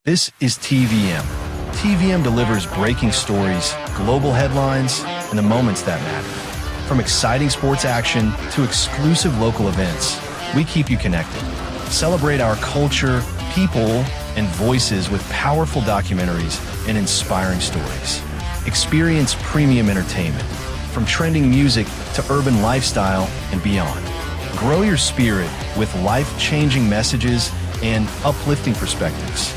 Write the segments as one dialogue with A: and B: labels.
A: This is TVM. TVM delivers breaking stories, global headlines, and the moments that matter. From exciting sports action to exclusive local events, we keep you connected. Celebrate our culture, people, and voices with powerful documentaries and inspiring stories. Experience premium entertainment, from trending music to urban lifestyle and beyond. Grow your spirit with life-changing messages and uplifting perspectives.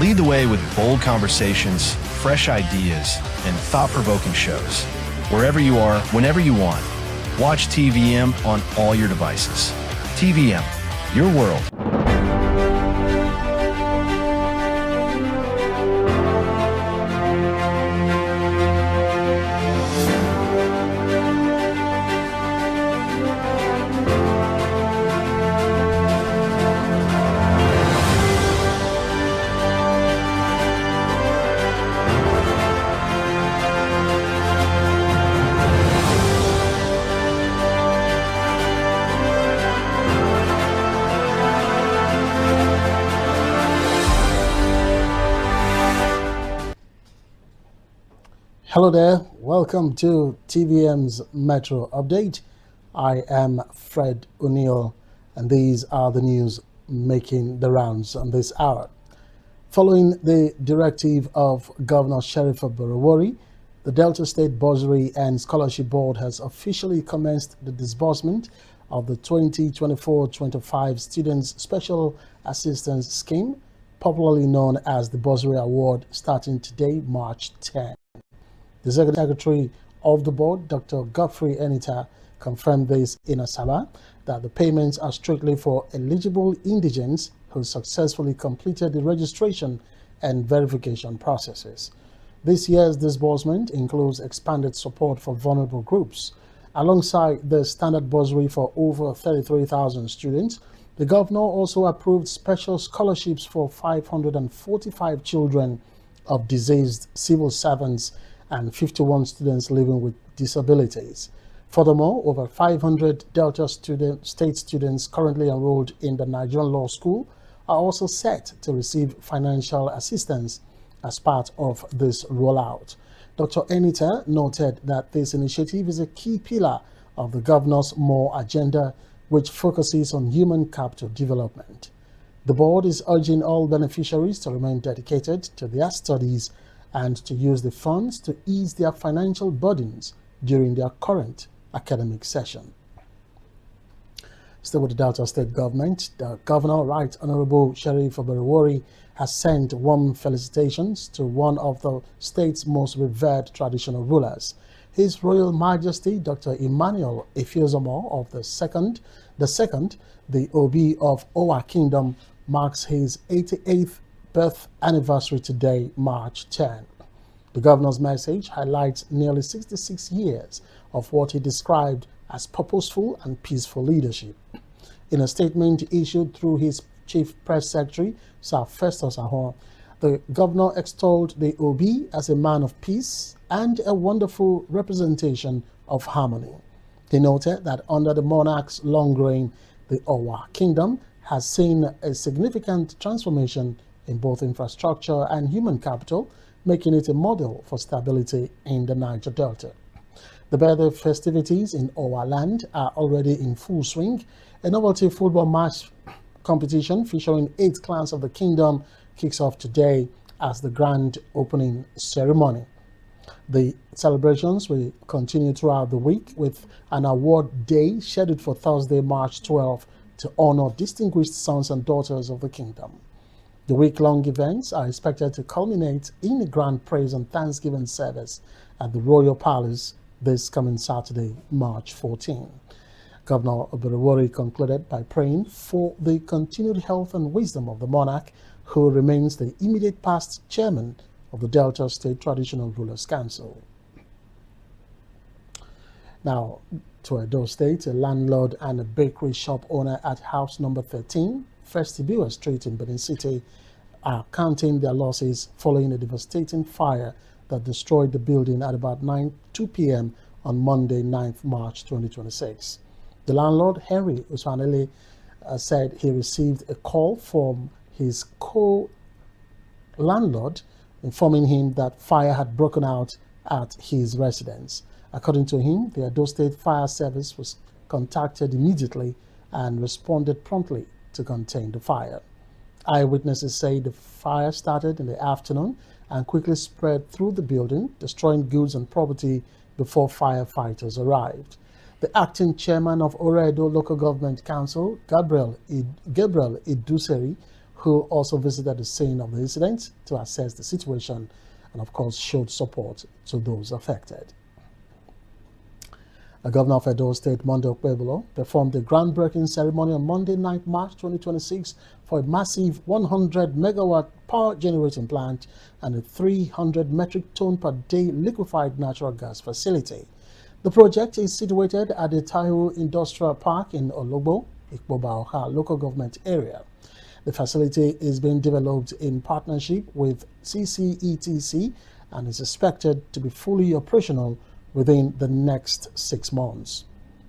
A: Lead the way with bold conversations, fresh ideas, and thought-provoking shows. Wherever you are, whenever you want, watch TVM on all your devices. TVM, your world.
B: Hello there, welcome to TVM's Metro Update. I am Fred O'Neill, and these are the news making the rounds on this hour. Following the directive of Governor Sheriff Oborevwori, the Delta State Bursary and Scholarship Board has officially commenced the disbursement of the 2024-25 Students Special Assistance Scheme, popularly known as the Bursary Award, starting today, March 10. The Secretary of the Board, Dr. Godfrey Enita, confirmed this in Asaba, that the payments are strictly for eligible indigents who successfully completed the registration and verification processes. This year's disbursement includes expanded support for vulnerable groups. Alongside the standard bursary for over 33,000 students, the Governor also approved special scholarships for 545 children of deceased civil servants and 51 students living with disabilities. Furthermore, over 500 Delta State students currently enrolled in the Nigerian Law School are also set to receive financial assistance as part of this rollout. Dr. Enita noted that this initiative is a key pillar of the Governor's MORE agenda, which focuses on human capital development. The board is urging all beneficiaries to remain dedicated to their studies and to use the funds to ease their financial burdens during their current academic session. Still with the Delta State government, the Governor, Right Honorable Sheriff Oborevwori, has sent warm felicitations to one of the state's most revered traditional rulers. His Royal Majesty Dr. Emmanuel Efiozomo of the second, the Obi of Owa Kingdom, marks his 88th birth anniversary today, March 10. The governor's message highlights nearly 66 years of what he described as purposeful and peaceful leadership. In a statement issued through his chief press secretary, Sir Festus Ahon, the governor extolled the Obi as a man of peace and a wonderful representation of harmony. He noted that under the monarch's long reign, the Owa Kingdom has seen a significant transformation in both infrastructure and human capital, making it a model for stability in the Niger Delta. The birthday festivities in Owa land are already in full swing. A novelty football match competition featuring 8 clans of the kingdom kicks off today as the grand opening ceremony. The celebrations will continue throughout the week with an award day scheduled for Thursday, March 12, to honor distinguished sons and daughters of the kingdom. The week-long events are expected to culminate in a grand praise and thanksgiving service at the Royal Palace this coming Saturday, March 14. Governor Oborevwori concluded by praying for the continued health and wisdom of the monarch, who remains the immediate past chairman of the Delta State Traditional Rulers Council. Now, to Edo State, a landlord and a bakery shop owner at house number 13, Festibuwa Street in Benin City, are counting their losses following a devastating fire that destroyed the building at about 2 p.m. on Monday, 9th March 2026. The landlord, Henry Usmanele, said he received a call from his landlord, informing him that fire had broken out at his residence. According to him, the Edo State Fire Service was contacted immediately and responded promptly to contain the fire. Eyewitnesses say the fire started in the afternoon and quickly spread through the building, destroying goods and property before firefighters arrived. The acting chairman of Oredo Local Government Council, Gabriel Iduseri, who also visited the scene of the incident to assess the situation and, of course, showed support to those affected. The governor of Edo State, Monday Okpebholo, performed a groundbreaking ceremony on Monday, 9th March 2026 for a massive 100-megawatt power generating plant and a 300 metric ton per day liquefied natural gas facility. The project is situated at the Taiwo Industrial Park in Ologbo, Ikpoba-Oha local government area. The facility is being developed in partnership with CCETC and is expected to be fully operational within the next 6 months.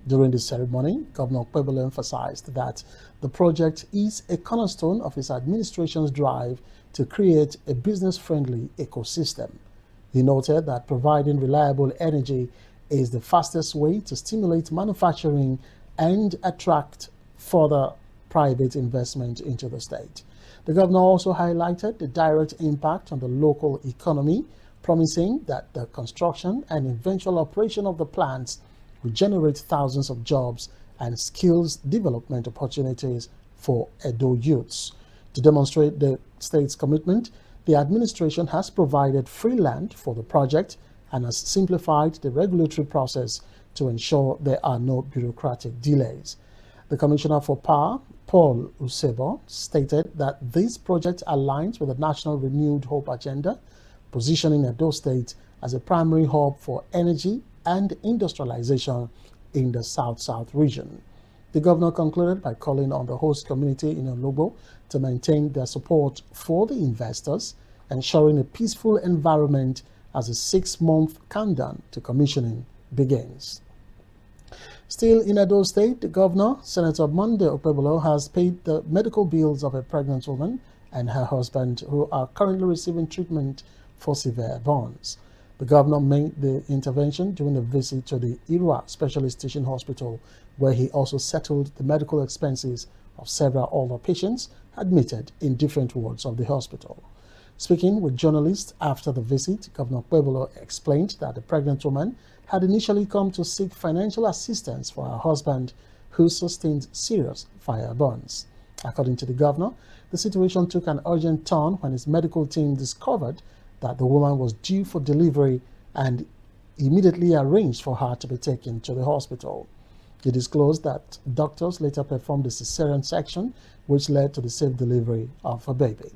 B: During the ceremony, Governor Okpebholo emphasized that the project is a cornerstone of his administration's drive to create a business-friendly ecosystem. He noted that providing reliable energy is the fastest way to stimulate manufacturing and attract further private investment into the state. The governor also highlighted the direct impact on the local economy, promising that the construction and eventual operation of the plants will generate thousands of jobs and skills development opportunities for Edo youths. To demonstrate the state's commitment, the administration has provided free land for the project and has simplified the regulatory process to ensure there are no bureaucratic delays. The Commissioner for Power, Paul Usebo, stated that this project aligns with the National Renewed Hope Agenda, positioning Edo State as a primary hub for energy and industrialization in the South-South region. The governor concluded by calling on the host community in Ologbo to maintain their support for the investors, ensuring a peaceful environment as a 6-month countdown to commissioning begins. Still in Edo State, the governor, Senator Monday Okpebholo, has paid the medical bills of a pregnant woman and her husband who are currently receiving treatment for severe burns. The governor made the intervention during a visit to the Irua Specialist Teaching Hospital, where he also settled the medical expenses of several older patients admitted in different wards of the hospital. Speaking with journalists after the visit, Governor Okpebholo explained that the pregnant woman had initially come to seek financial assistance for her husband, who sustained serious fire burns. According to the governor, the situation took an urgent turn when his medical team discovered that the woman was due for delivery and immediately arranged for her to be taken to the hospital. He disclosed that doctors later performed a cesarean section, which led to the safe delivery of her baby.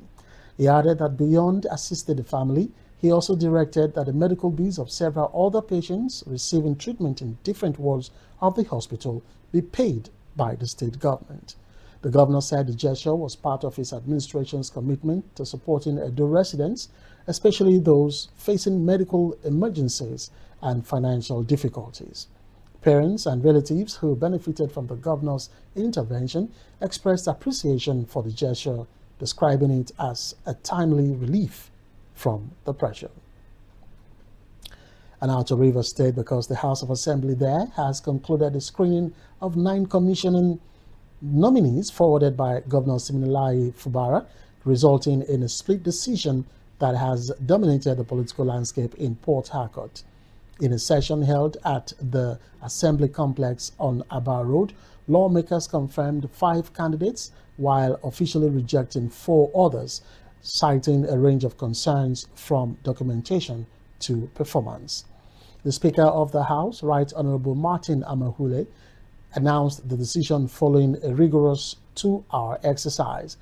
B: He added that beyond assisting the family, he also directed that the medical bills of several other patients receiving treatment in different wards of the hospital be paid by the state government. The governor said the gesture was part of his administration's commitment to supporting Edo residents, especially those facing medical emergencies and financial difficulties. Parents and relatives who benefited from the governor's intervention expressed appreciation for the gesture, describing it as a timely relief from the pressure. And now to Rivers State, because the House of Assembly there has concluded the screening of 9 commissioning nominees forwarded by Governor Siminalayi Fubara, resulting in a split decision that has dominated the political landscape in Port Harcourt. In a session held at the Assembly Complex on Aba Road, lawmakers confirmed 5 candidates while officially rejecting 4 others, citing a range of concerns from documentation to performance. The Speaker of the House, Right Honorable Martin Amahule, announced the decision following a rigorous 2-hour exercise.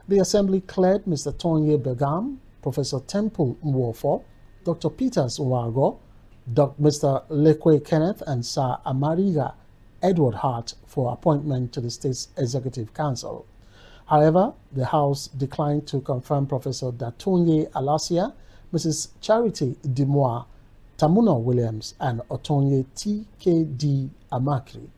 B: The Assembly cleared Mr. Tonye Begam, Professor Temple Nwofo, Dr. Peters Nwago, Mr. Lekwe Kenneth, and Sir Amariga Edward Hart for appointment to the State's Executive Council. However, the House declined to confirm Professor Datonye Alasia, Mrs. Charity Dimoa, Tamuna Williams, and Otonye T.K.D. Amakri.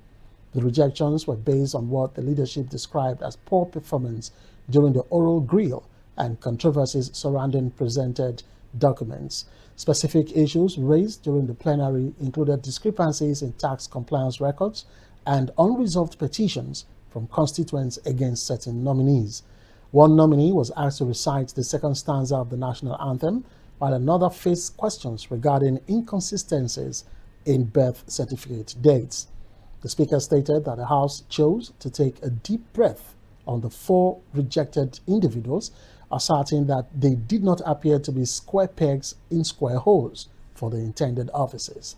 B: The rejections were based on what the leadership described as poor performance during the oral grill and controversies surrounding presented documents. Specific issues raised during the plenary included discrepancies in tax compliance records and unresolved petitions from constituents against certain nominees. One nominee was asked to recite the second stanza of the national anthem, while another faced questions regarding inconsistencies in birth certificate dates. The Speaker stated that the House chose to take a deep breath on the 4 rejected individuals, asserting that they did not appear to be square pegs in square holes for the intended offices.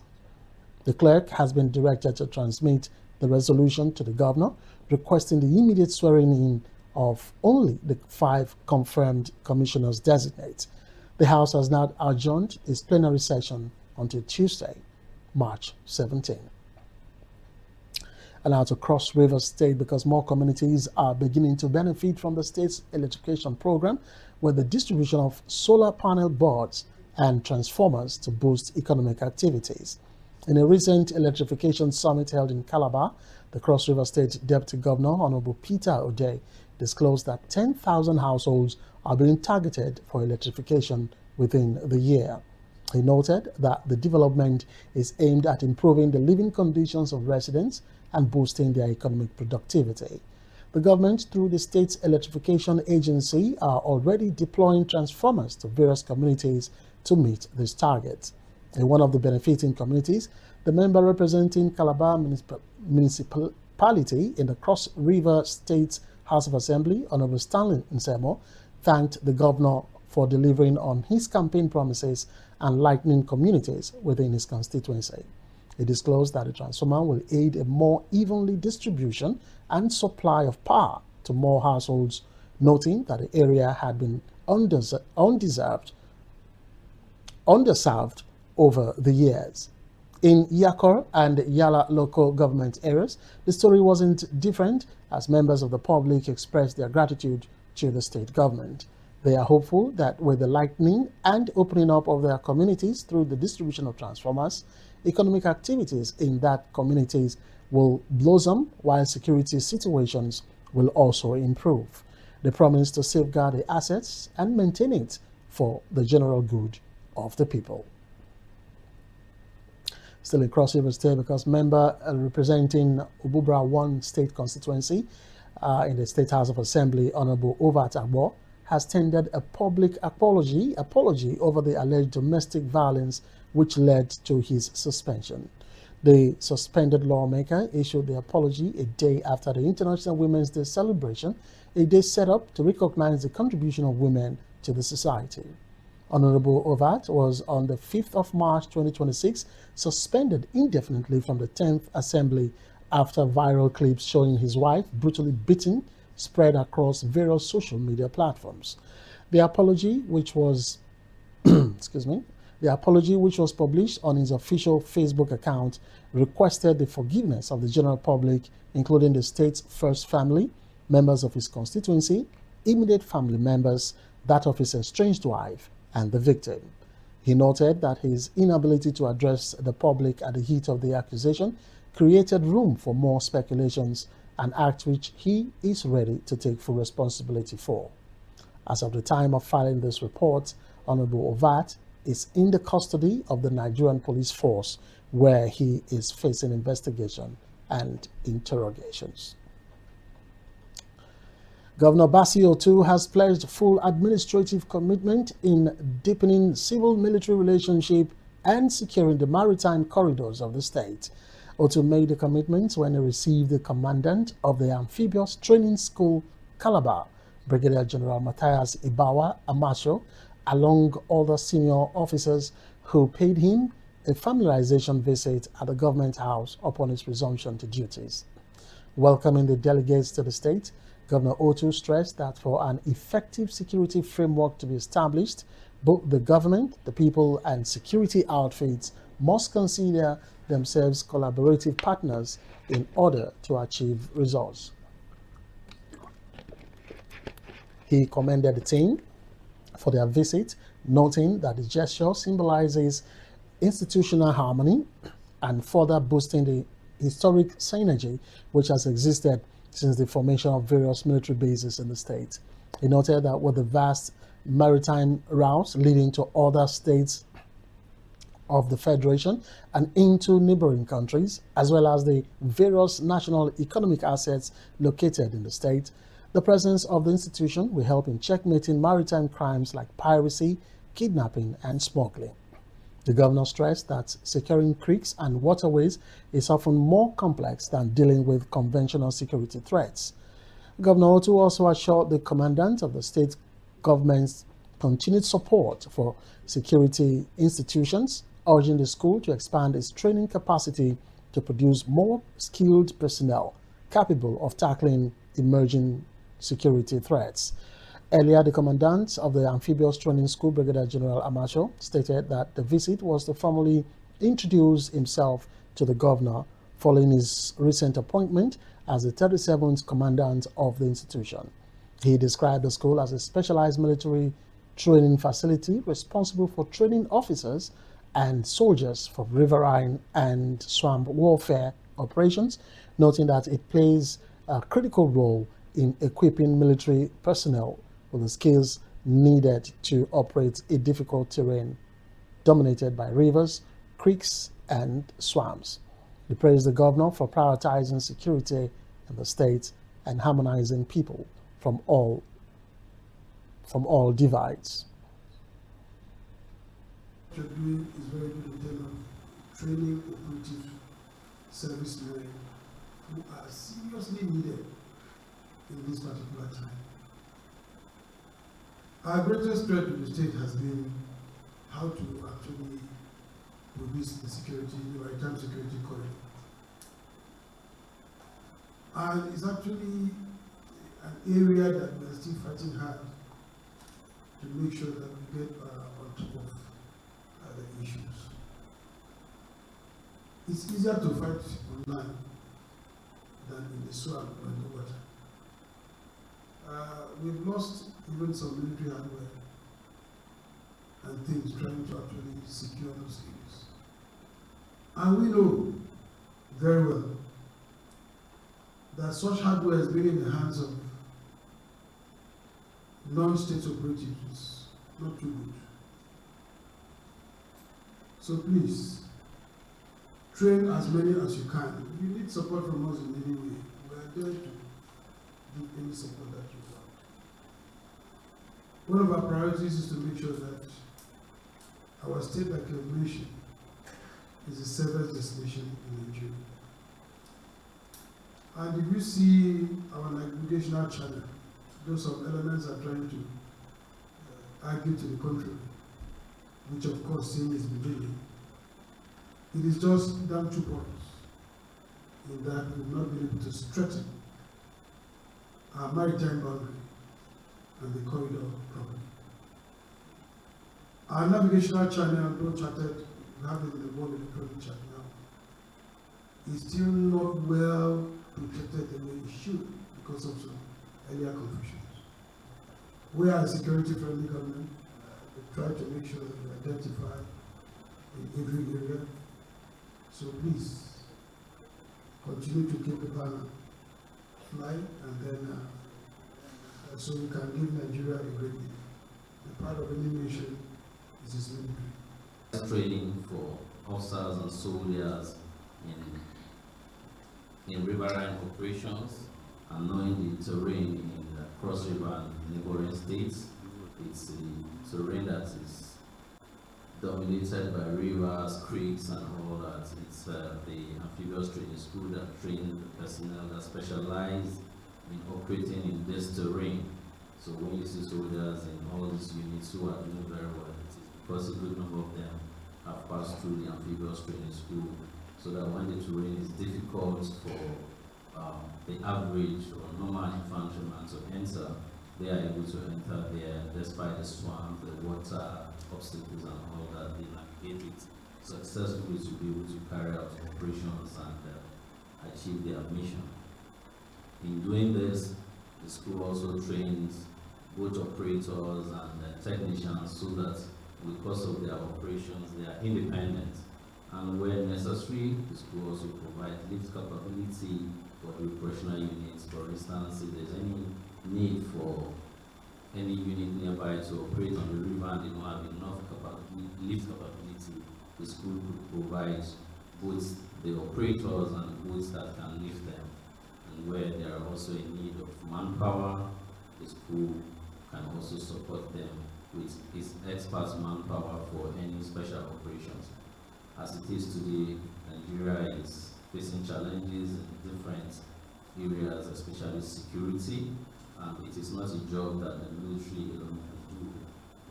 B: The clerk has been directed to transmit the resolution to the governor, requesting the immediate swearing in of only the 5 confirmed commissioners designate. The House has now adjourned its plenary session until Tuesday, March 17. And now to Cross River State, because more communities are beginning to benefit from the state's electrification program with the distribution of solar panel boards and transformers to boost economic activities. In a recent electrification summit held in Calabar, the Cross River State Deputy Governor, Honorable Peter O'Day, disclosed that 10,000 households are being targeted for electrification within the year. He noted that the development is aimed at improving the living conditions of residents and boosting their economic productivity. The government, through the state's electrification agency, are already deploying transformers to various communities to meet this target. In one of the benefiting communities, the member representing Calabar Municipality in the Cross River State House of Assembly, Honorable Stanley Nsemo, thanked the governor for delivering on his campaign promises and lightening communities within his constituency. He disclosed that the transformer will aid a more evenly distribution and supply of power to more households, noting that the area had been underserved over the years. In Yakor and Yala local government areas, the story wasn't different, as members of the public expressed their gratitude to the state government. They are hopeful that with the lightening and opening up of their communities through the distribution of transformers, economic activities in that communities will blossom, while security situations will also improve. They promise to safeguard the assets and maintain it for the general good of the people. Still in Cross River State, because member representing Ububra 1 state constituency in the State House of Assembly, Honorable Ovat Agbo, has tendered a public apology over the alleged domestic violence which led to his suspension. The suspended lawmaker issued the apology a day after the International Women's Day celebration, a day set up to recognize the contribution of women to the society. Honorable Ovat was on the 5th of March 2026 suspended indefinitely from the 10th Assembly after viral clips showing his wife brutally beaten spread across various social media platforms. The apology, which was the apology, which was published on his official Facebook account, requested the forgiveness of the general public, including the state's first family, members of his constituency, immediate family members, that of his estranged wife, and the victim. He noted that his inability to address the public at the heat of the accusation created room for more speculations, an act which he is ready to take full responsibility for. As of the time of filing this report, Honorable Ovat is in the custody of the Nigerian police force, where he is facing investigation and interrogations. Governor Basio too has pledged full administrative commitment in deepening civil-military relationship and securing the maritime corridors of the state. Otu made the commitments when he received the commandant of the Amphibious Training School, Calabar, Brigadier General Matthias Ibawa Amasho, along other senior officers who paid him a familiarization visit at the government house upon his resumption to duties. Welcoming the delegates to the state, Governor Otu stressed that for an effective security framework to be established, both the government, the people, and security outfits must consider themselves collaborative partners in order to achieve results. He commended the team for their visit, noting that the gesture symbolizes institutional harmony and further boosting the historic synergy which has existed since the formation of various military bases in the state. He noted that with the vast maritime routes leading to other states of the Federation and into neighboring countries, as well as the various national economic assets located in the state, the presence of the institution will help in checkmating maritime crimes like piracy, kidnapping, and smuggling. The governor stressed that securing creeks and waterways is often more complex than dealing with conventional security threats. Governor Otu also assured the commandant of the state government's continued support for security institutions, urging the school to expand its training capacity to produce more skilled personnel capable of tackling emerging security threats. Earlier, the commandant of the Amphibious Training School, Brigadier General Amacho, stated that the visit was to formally introduce himself to the governor following his recent appointment as the 37th commandant of the institution. He described the school as a specialized military training facility responsible for training officers and soldiers for riverine and swamp warfare operations, noting that it plays a critical role in equipping military personnel with the skills needed to operate a difficult terrain dominated by rivers, creeks, and swamps. He praised the governor for prioritizing security in the state and harmonizing people from all divides.
C: What you're doing is very good in terms of training operative servicemen who are seriously needed in this particular time. Our greatest threat to the state has been how to actually produce the security, the maritime security corridor. And it's actually an area that we are still fighting hard to make sure that we get on top of the issues. It's easier to fight on land than in the swamp or in the water. We've lost even some military hardware and things trying to actually secure those areas. And we know very well that such hardware is being in the hands of non-state operatives is not too good. So please, train as many as you can. If you need support from us in any way, we are there to give any support that you want. One of our priorities is to make sure that our state, like I mentioned, is the safest destination in Nigeria. And if you see our navigational channel, though some elements are trying to argue to the contrary, which of course same is beginning, it is just down 2 points in that we will not be able to strengthen our maritime boundary and the corridor properly. Our navigational channel, though charted, we have it in the World Electronic Chart now, is still not well protected the way it should because of some earlier confusions. We are a security-friendly government. We try to make sure that we identify in every area. So please, continue to keep the banner fly, and then so we can give Nigeria a great name. The part of any nation is its military.
D: Training for officers and soldiers in riverine operations and knowing the terrain in the Cross River and neighboring states. It's a terrain that is dominated by rivers, creeks, and all that. It's the Amphibious Training School that trains the personnel that specialize in operating in this terrain. So when you see soldiers in all these units who are doing very well, it is because a good number of them have passed through the Amphibious Training School, so that when the terrain is difficult for the average or normal infantryman to enter, they are able to enter there despite the swamp, the water, obstacles, and all that. They navigate it successfully to be able to carry out operations and achieve their mission. In doing this, the school also trains both operators and technicians so that because of their operations, they are independent. And where necessary, the school also provides lift capability for the operational units. For instance, if there's any need for any unit nearby to operate on the river and they don't have enough lift capability, the school could provide both the operators and the boats that can lift them. And where they are also in need of manpower, the school can also support them with its expert manpower for any special operations. As it is today, Nigeria is facing challenges in different areas, especially security, and it is not a job that the military alone can do.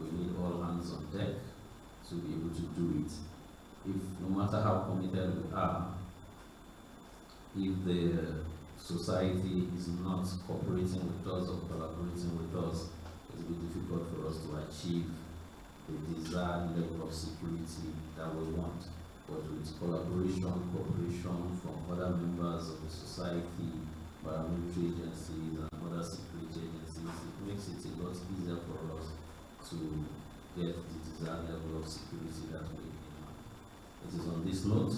D: We need all hands on deck to be able to do it. If no matter how committed we are, if the society is not cooperating with us or collaborating with us, it will be difficult for us to achieve the desired level of security that we want. But with collaboration, cooperation from other members of the society, paramilitary agencies and other security agencies, it makes it a lot easier for us to get the desired level of security that we have. It is on this note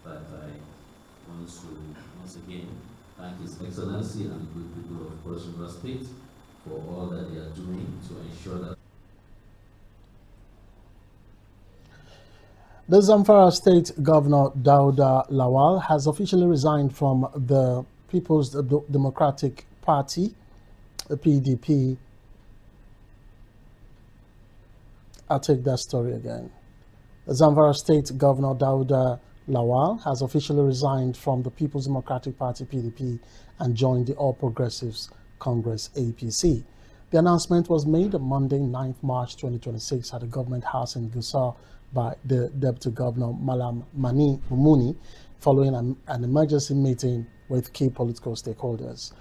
D: that I want to once again thank His Excellency and the good people of Cross River State for all that they are doing to ensure that
B: The Zamfara State Governor Dauda Lawal has officially resigned from the People's Democratic Party, the PDP. I'll take that story again. The Zamfara State Governor Dauda Lawal has officially resigned from the People's Democratic Party, PDP, and joined the All Progressives Congress, APC. The announcement was made on Monday, 9th March 2026 at the Government House in Gusau by the Deputy Governor Malam Mani Mumuni following an emergency meeting with key political stakeholders.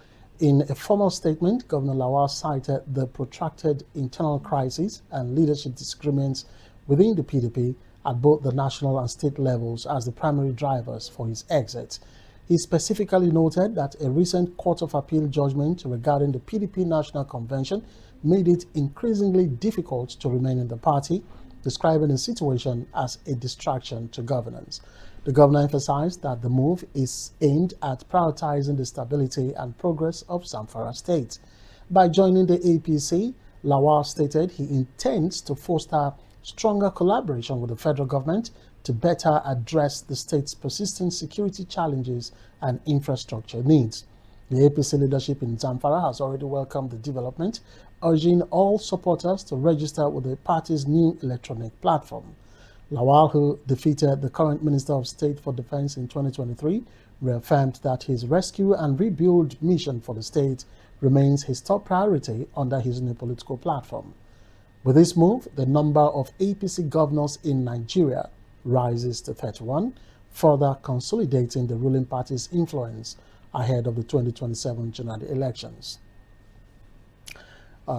B: In a formal statement, Governor Lawal cited the protracted internal crisis and leadership disagreements within the PDP at both the national and state levels as the primary drivers for his exit. He specifically noted that a recent Court of Appeal judgment regarding the PDP National Convention made it increasingly difficult to remain in the party, describing the situation as a distraction to governance. The governor emphasized that the move is aimed at prioritizing the stability and progress of Zamfara State. By joining the APC, Lawal stated he intends to foster stronger collaboration with the federal government to better address the state's persistent security challenges and infrastructure needs. The APC leadership in Zamfara has already welcomed the development, urging all supporters to register with the party's new electronic platform. Lawal, who defeated the current Minister of State for Defense in 2023, reaffirmed that his rescue and rebuild mission for the state remains his top priority under his new political platform. With this move, the number of APC governors in Nigeria rises to 31, further consolidating the ruling party's influence ahead of the 2027 general elections.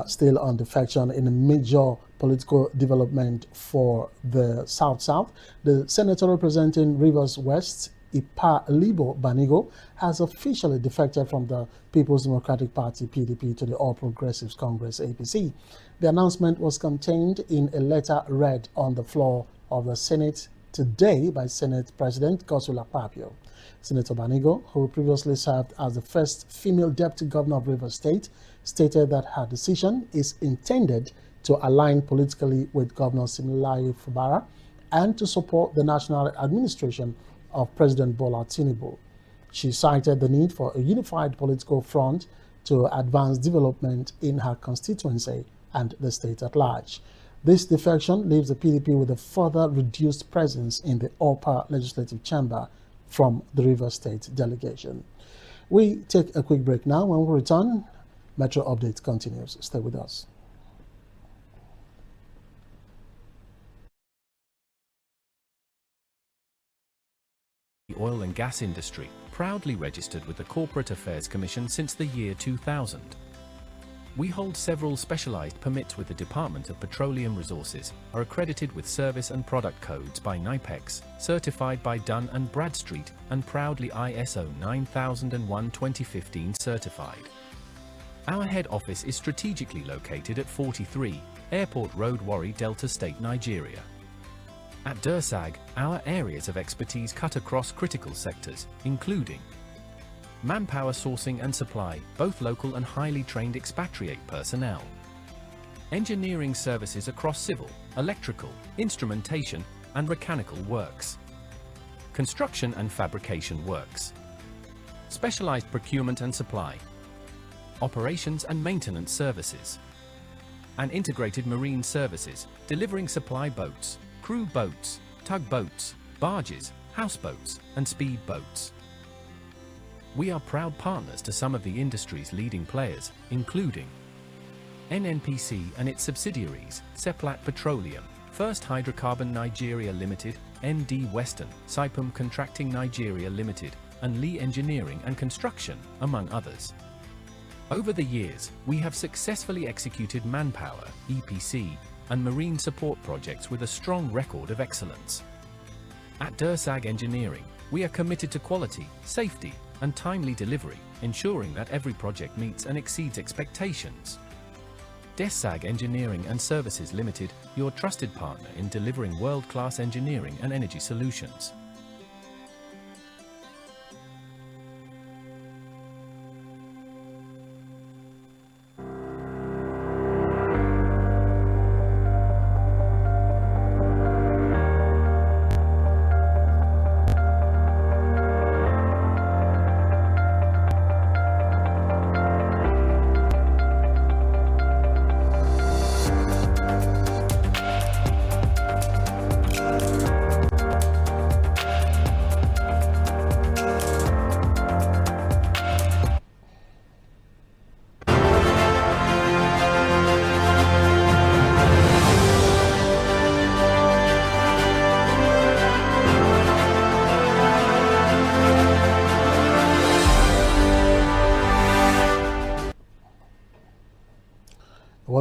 B: Still on defection, in a major political development for the South-South, the senator representing Rivers West, Ipa Libo Banigo, has officially defected from the People's Democratic Party, PDP, to the All Progressives Congress, APC. The announcement was contained in a letter read on the floor of the Senate today by Senate President Godswill Akpabio. Senator Banigo, who previously served as the first female deputy governor of Rivers State, stated that her decision is intended to align politically with Governor Similaye Fubara and to support the national administration of President Bola Tinubu. She cited the need for a unified political front to advance development in her constituency and the state at large. This defection leaves the PDP with a further reduced presence in the upper legislative chamber from the Rivers State delegation. We take a quick break now. When we return, Metro Update continues. Stay with us.
E: The oil and gas industry, proudly registered with the Corporate Affairs Commission since the year 2000. We hold several specialized permits with the Department of Petroleum Resources, are accredited with service and product codes by NIPEX, certified by Dun & Bradstreet, and proudly ISO 9001:2015 certified. Our head office is strategically located at 43 Airport Road, Warri, Delta State, Nigeria. At DERSAG, our areas of expertise cut across critical sectors, including manpower sourcing and supply, both local and highly trained expatriate personnel, engineering services across civil, electrical, instrumentation, and mechanical works, construction and fabrication works, specialized procurement and supply, operations and maintenance services, and integrated marine services, delivering supply boats, crew boats, tugboats, barges, houseboats, and speed boats. We are proud partners to some of the industry's leading players, including NNPC and its subsidiaries, Seplat Petroleum, First Hydrocarbon Nigeria Limited, ND Western, Saipem Contracting Nigeria Limited, and Lee Engineering and Construction, among others. Over the years, we have successfully executed manpower, EPC, and marine support projects with a strong record of excellence. At Dursag Engineering, we are committed to quality, safety, and timely delivery, ensuring that every project meets and exceeds expectations. Dursag Engineering and Services Limited, your trusted partner in delivering world-class engineering and energy solutions.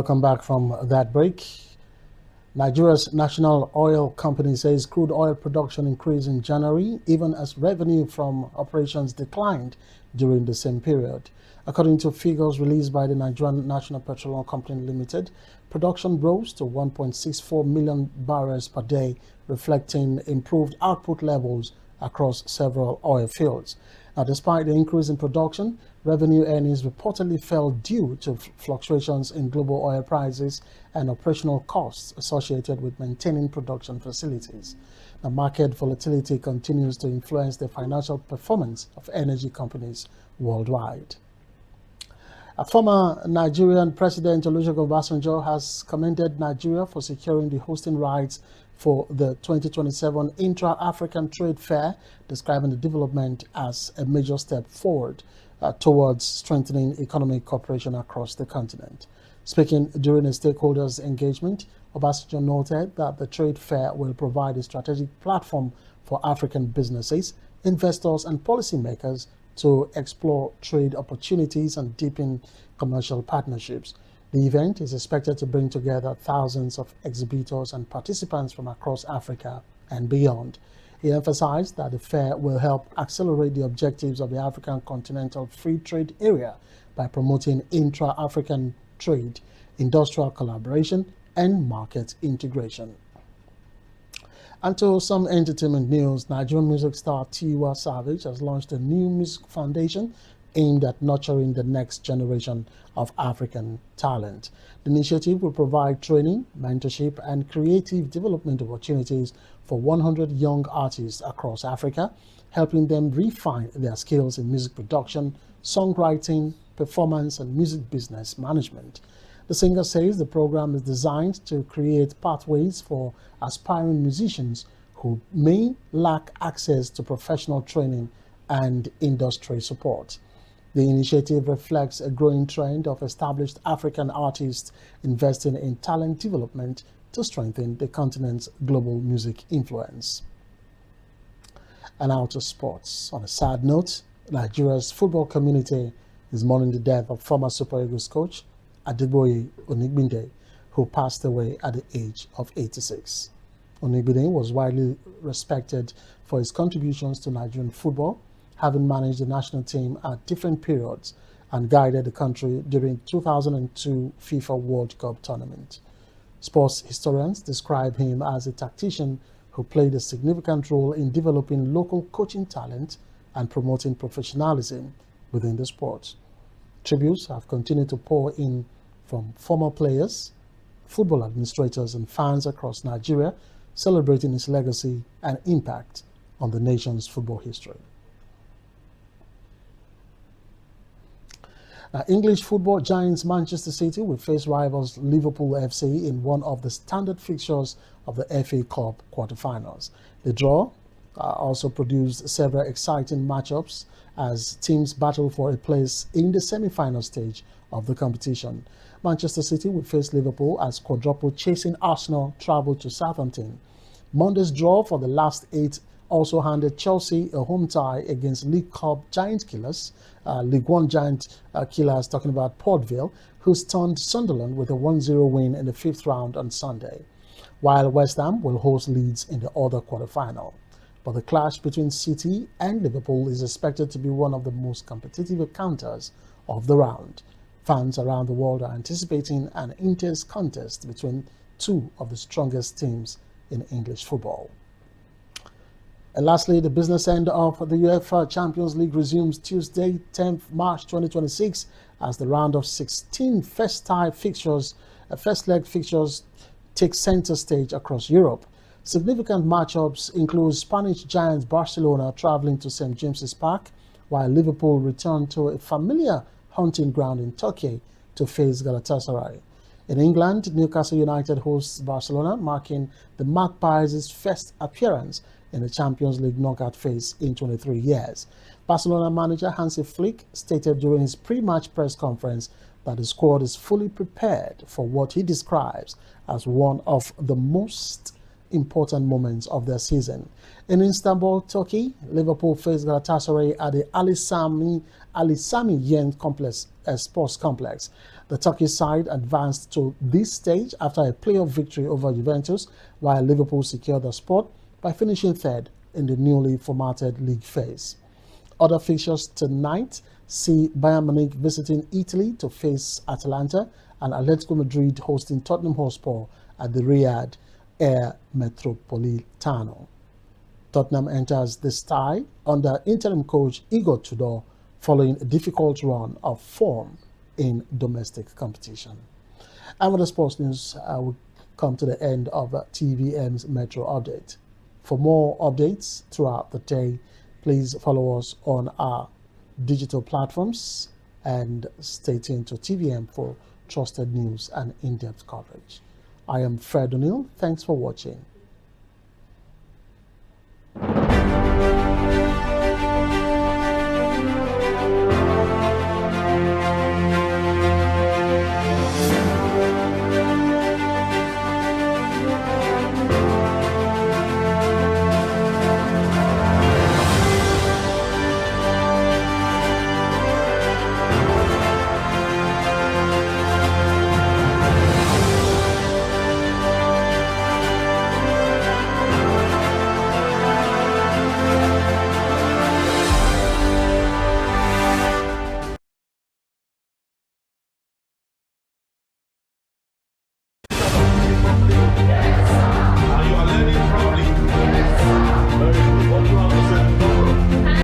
B: Welcome back from that break. Nigeria's national oil company says crude oil production increased in January, even as revenue from operations declined during the same period. According to figures released by the Nigerian National Petroleum Company Limited, production rose to 1.64 million barrels per day, reflecting improved output levels across several oil fields. Now, despite the increase in production, revenue earnings reportedly fell due to fluctuations in global oil prices and operational costs associated with maintaining production facilities. The market volatility continues to influence the financial performance of energy companies worldwide. A former Nigerian President Olusegun Obasanjo has commended Nigeria for securing the hosting rights for the 2027 Intra-African Trade Fair, describing the development as a major step forward towards strengthening economic cooperation across the continent. Speaking during a stakeholders engagement, Obasanjo noted that the trade fair will provide a strategic platform for African businesses, investors, and policymakers to explore trade opportunities and deepen commercial partnerships. The event is expected to bring together thousands of exhibitors and participants from across Africa and beyond. He emphasized that the fair will help accelerate the objectives of the African Continental Free Trade Area by promoting intra-African trade, industrial collaboration, and market integration. And to some entertainment news, Nigerian music star Tiwa Savage has launched a new music foundation aimed at nurturing the next generation of African talent. The initiative will provide training, mentorship, and creative development opportunities for 100 young artists across Africa, helping them refine their skills in music production, songwriting, performance, and music business management. The singer says the program is designed to create pathways for aspiring musicians who may lack access to professional training and industry support. The initiative reflects a growing trend of established African artists investing in talent development to strengthen the continent's global music influence. And now to sports. On a sad note, Nigeria's football community is mourning the death of former Super Eagles coach Adegboye Onigbinde, who passed away at the age of 86. Onigbinde was widely respected for his contributions to Nigerian football, having managed the national team at different periods and guided the country during 2002 FIFA World Cup tournament. Sports historians describe him as a tactician who played a significant role in developing local coaching talent and promoting professionalism within the sport. Tributes have continued to pour in from former players, football administrators and fans across Nigeria, celebrating his legacy and impact on the nation's football history. English football giants Manchester City will face rivals Liverpool FC in one of the standard fixtures of the FA Cup quarter-finals. The draw also produced several exciting matchups as teams battle for a place in the semi-final stage of the competition. Manchester City will face Liverpool as quadruple-chasing Arsenal travel to Southampton. Monday's draw for the last 8 also handed Chelsea a home tie against League Cup giant killers, League One giant killers, talking about Port Vale, who stunned Sunderland with a 1-0 win in the 5th round on Sunday, while West Ham will host Leeds in the other quarter-final. But the clash between City and Liverpool is expected to be one of the most competitive encounters of the round. Fans around the world are anticipating an intense contest between two of the strongest teams in English football. And lastly, the business end of the UEFA Champions League resumes Tuesday, 10th March 2026, as the round of 16 first leg fixtures take center stage across Europe. Significant matchups include Spanish giants Barcelona traveling to St. James's Park, while Liverpool return to a familiar hunting ground in Turkey to face Galatasaray. In England, Newcastle United hosts Barcelona, marking the Magpies' first appearance in the Champions League knockout phase in 23 years. Barcelona manager Hansi Flick stated during his pre-match press conference that the squad is fully prepared for what he describes as one of the most important moments of their season. In Istanbul, Turkey, Liverpool faced Galatasaray at the Ali Sami Yen Sports Complex. The Turkish side advanced to this stage after a playoff victory over Juventus, while Liverpool secured the spot by finishing third in the newly formatted league phase. Other fixtures tonight see Bayern Munich visiting Italy to face Atalanta and Atletico Madrid hosting Tottenham Hotspur at the Riyadh Air Metropolitano. Tottenham enters this tie under interim coach Igor Tudor following a difficult run of form in domestic competition. And with the sports news, we come to the end of TVM's Metro Update. For more updates throughout the day, please follow us on our digital platforms and stay tuned to TVM for trusted news and in-depth coverage. I am Fred O'Neill. Thanks for watching.